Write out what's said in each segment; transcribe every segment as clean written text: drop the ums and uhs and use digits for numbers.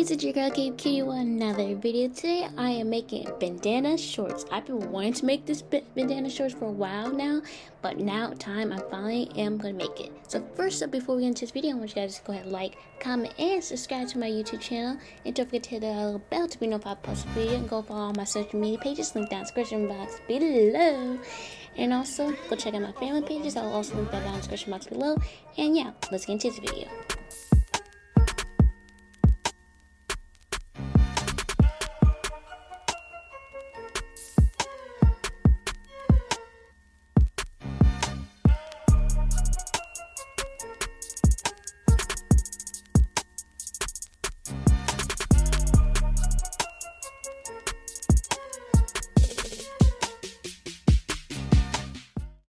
Cuties, it's your girl Kpcutie with another video. Today I am making bandana shorts. I've been wanting to make this bandana shorts for a while now, but now I finally am gonna make it. So first up, before we get into this video, I want you guys to go ahead and like, comment, and subscribe to my YouTube channel. And don't forget to hit the little bell to be notified when I post a video, and go follow all my social media pages, link down in the description box below. And also go check out my family pages. I'll also link that down in the description box below. And yeah, let's get into this video.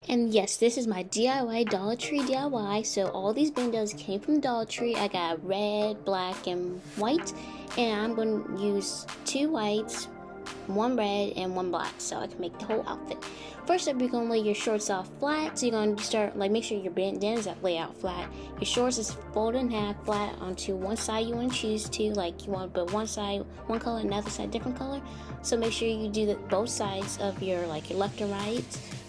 And yes, this is my DIY Dollar Tree DIY. So all these bandanas came from Dollar Tree. I got red, black, and white. And I'm going to use 2 whites, 1 red, and 1 black, so I can make the whole outfit. First up, you're going to lay your shorts out flat. So you're going to start, make sure your bandanas lay out flat. Your shorts is folded in half flat onto one side you want to choose to. Like you want to put one side one color, another side different color. So make sure you do both sides of your your left and right,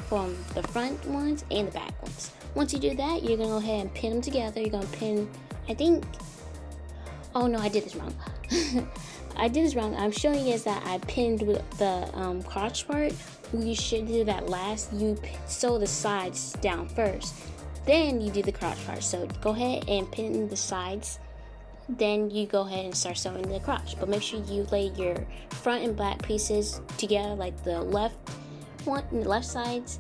from the front ones and the back ones. Once you do that, you're gonna go ahead and pin them together. You're gonna pin, oh no, I did this wrong. I did this wrong. I'm showing you guys that I pinned with the crotch part. You should do that last. You sew the sides down first, then you do the crotch part. So go ahead and pin the sides, then you go ahead and start sewing the crotch. But make sure you lay your front and back pieces together, like the left sides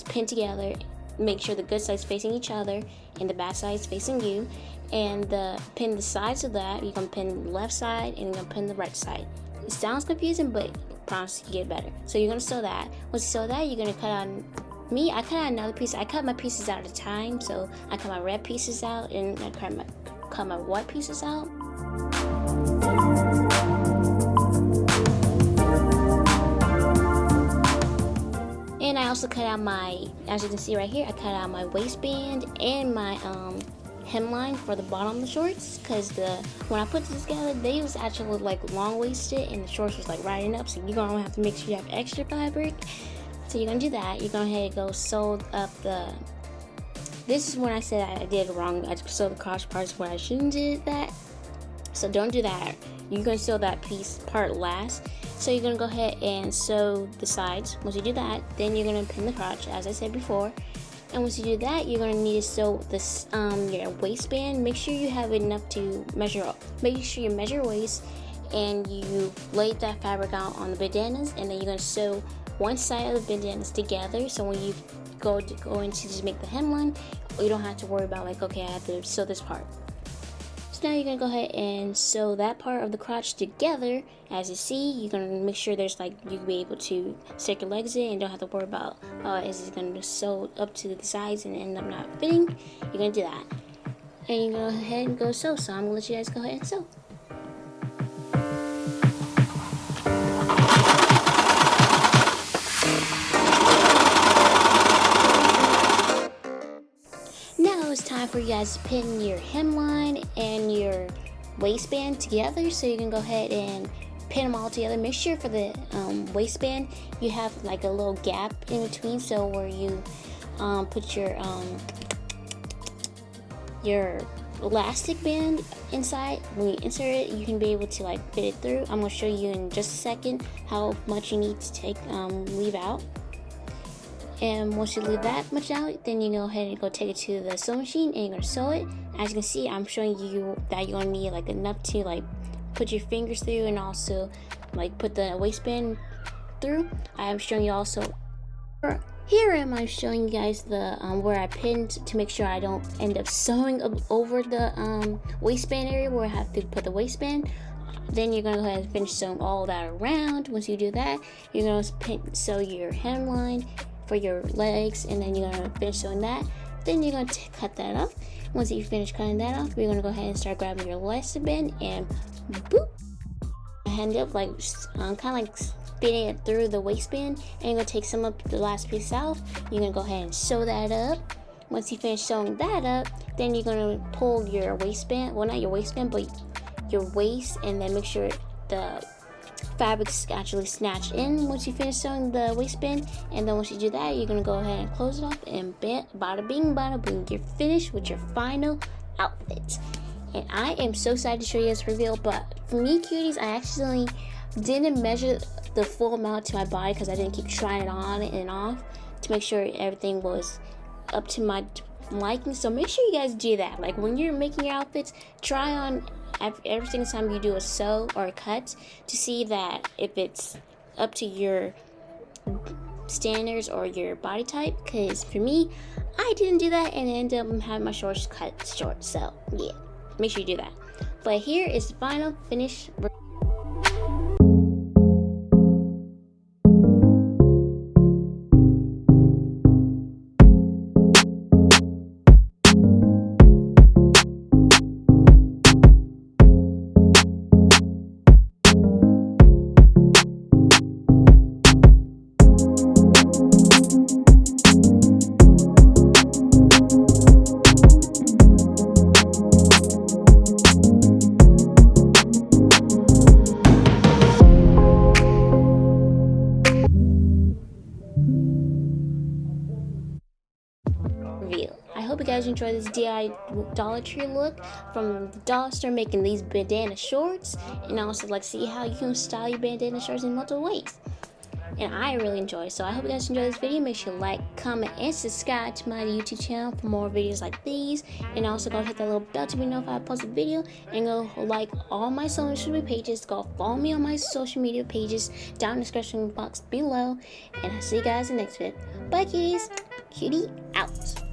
pinned together. Make sure the good sides facing each other and the bad sides facing you, and pin the sides of that. You're gonna pin the left side and you're gonna pin the right side. It sounds confusing, but I promise you get better. So you're gonna sew that. Once you sew that, you're gonna cut out. I cut out another piece. I cut my pieces out at a time. So I cut my red pieces out and I cut my white pieces out. And I also cut out as you can see right here, I cut out my waistband and my hemline for the bottom of the shorts, because when I put this together, they was actually long waisted and the shorts was riding up, so you're gonna have to make sure you have extra fabric. So you're gonna do that. You're gonna have to go sew up this is when I said I did it wrong. I sewed the crotch parts where I shouldn't do that. So don't do that. You're gonna sew that part last. So you're gonna go ahead and sew the sides. Once you do that, then you're gonna pin the crotch, as I said before. And once you do that, you're gonna need to sew this your waistband. Make sure you have enough to measure up. Make sure you measure waist, and you lay that fabric out on the bandanas, and then you're gonna sew one side of the bandanas together. So when you go into just make the hemline, you don't have to worry about okay, I have to sew this part. So now you're gonna go ahead and sew that part of the crotch together. As you see, you're gonna make sure there's you can be able to stick your legs in and don't have to worry about is it gonna sew up to the sides and end up not fitting. You're gonna do that, and you go ahead and go sew. So I'm gonna let you guys go ahead and sew. It's time for you guys to pin your hemline and your waistband together. So you can go ahead and pin them all together. Make sure for the waistband you have a little gap in between, so where you put your elastic band inside. When you insert it, you can be able to fit it through. I'm going to show you in just a second how much you need to leave out. And once you leave that much out, then you go ahead and go take it to the sewing machine and you're going to sew it. As you can see, I'm showing you that you're going to need enough to put your fingers through, and also put the waistband through. I'm showing you also, here I'm showing you guys the where I pinned, to make sure I don't end up sewing over the waistband area where I have to put the waistband. Then you're going to go ahead and finish sewing all that around. Once you do that, you're going to sew your hemline for your legs, and then you're gonna finish sewing that. Then you're gonna cut that off. Once you finish cutting that off, you're gonna go ahead and start grabbing your elastic band and boop, hand up kind of fitting it through the waistband, and you're gonna take some of the last piece out. You're gonna go ahead and sew that up. Once you finish sewing that up, then you're gonna pull your waistband, well, not your waistband, but your waist, and then make sure the fabric's actually snatched in once you finish sewing the waistband. And then once you do that, you're gonna go ahead and close it off, and bada bing bada boom, you're finished with your final outfit. And I am so excited to show you this reveal. But for me, cuties, I actually didn't measure the full amount to my body because I didn't keep trying it on and off to make sure everything was up to my liking. So make sure you guys do that. Like when you're making your outfits, try on every single time you do a sew or a cut to see that if it's up to your standards or your body type. Because for me, I didn't do that and I ended up having my shorts cut short. So yeah, make sure you do that. But here is the final finished reveal. I hope you guys enjoy this DIY Dollar Tree look from the dollar store, making these bandana shorts, and also like see how you can style your bandana shorts in multiple ways. And I really enjoy. So I hope you guys enjoy this video. Make sure you like, comment, and subscribe to my YouTube channel for more videos like these. And also go hit that little bell to be notified I post a video. And go like all my social media pages. Go follow me on my social media pages down in the description box below. And I'll see you guys in the next video. Bye, cuties. Cutie out.